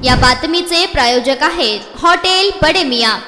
या बातमीचे प्रायोजक आहेत हॉटेल बडे मियां।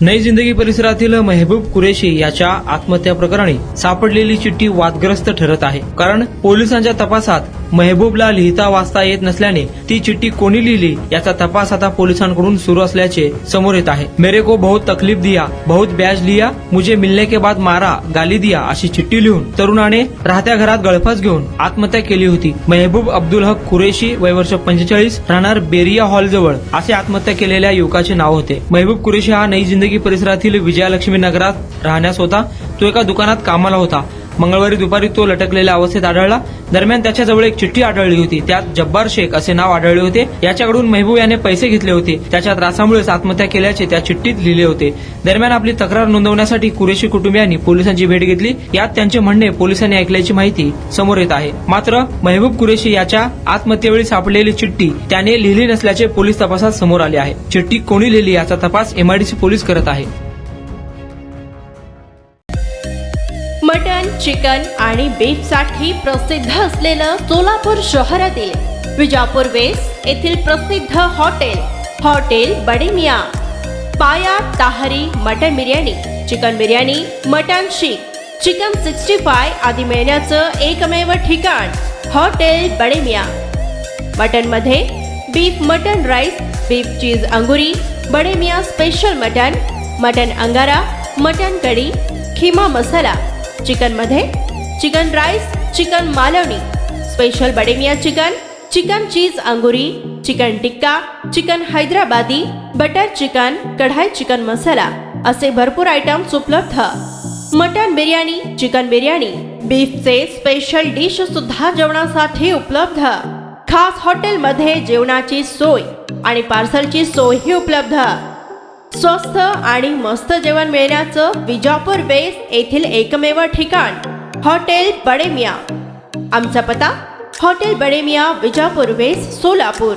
नई जिंदगी परिसरातील मेहबूब कुरेशी याच्या आत्महत्या प्रकरणी सापडलेली चिठ्ठी वादग्रस्त ठरत आहे। कारण पोलिसांच्या तपासात मेहबूबला लिहिता वाचता येत नसल्याने ती चिठ्ठी कोणी लिहिली याचा तपास आता पोलिसांकडून सुरू असल्याचे समोर येत आहे। मेरे को बहुत तकलीफ दिया, बहुत ब्याज लिया, मुझे मिलने के बाद मारा, गाली दिया अशी चिठ्ठी लिहून तरुणाने राहत्या घरात गळफास घेऊन आत्महत्या केली होती। मेहबूब अब्दुल हक कुरेशी वय वर्ष 45 राहणार बेरिया हॉल जवळ असे आत्महत्या केलेल्या युवकाचे नाव होते। मेहबूब कुरेशी हा नई जिंदगी परिसरातील विजयालक्ष्मी नगरात राहण्यास होता। तो एका दुकानात कामाला होता। मंगळवारी दुपारी तो लटकलेल्या अवस्थेत आढळला। दरम्यान त्याच्याजवळ एक चिठ्ठी आढळली होती। त्यात जब्बार शेख असे नाव आढळले होते। याच्याकडून मेहबूब याने पैसे घेतले होते। त्याच्या त्रासामुळेच आत्महत्या केल्याचे त्या चिठ्ठीत लिहिले होते। दरम्यान आपली तक्रार नोंदवण्यासाठी कुरेशी कुटुंबियांनी पोलिसांची भेट घेतली। यात त्यांचे म्हणणे पोलिसांनी ऐकल्याची माहिती समोर येत आहे। मात्र मेहबूब कुरेशी याच्या आत्महत्येवेळी सापडलेली चिठ्ठी त्याने लिहिली नसल्याचे पोलीस तपासात समोर आले आहे। चिठ्ठी कोणी लिहिली याचा तपास MIDC पोलीस करत आहे। मटन, चिकन आणि बीफ साठी प्रसिद्ध असलेलं सोलापूर शहरातील विजापूर वेस्ट येथील प्रसिद्ध hotel Bade Miyan. Paya tahari mutton biryani, chicken biryani, mutton seekh, chicken 65 आदी मिळण्याचं एकमेव ठिकाण हॉटेल बडे मियां। मटन मध्ये beef mutton rice, beef cheese अंगुरी, बडे मियां स्पेशल मटन अंगारा, मटन कढी, खिमा मसाला। चिकन मध्ये chicken rice, chicken Malvani, special Bade Miyan chicken cheese अंगुरी, chicken tikka, chicken Hyderabadi, butter chicken, kadai chicken masala असे भरपूर आयटम्स उपलब्ध। मटन बिर्याणी, चिकन बिर्याणी, बीफचे स्पेशल डिश सुद्धा जेवणासाठी उपलब्ध। खास हॉटेलमध्ये जेवणाची सोय आणि पार्सलची सोयही उपलब्ध। स्वस्त आणि मस्त जेवण मिळण्याचं विजापूर वेस्ट येथील एकमेव ठिकाण हॉटेल बडे मियां। आमचा पत्ता हॉटेल बडे मियां, विजापूर वेस्ट, सोलापूर।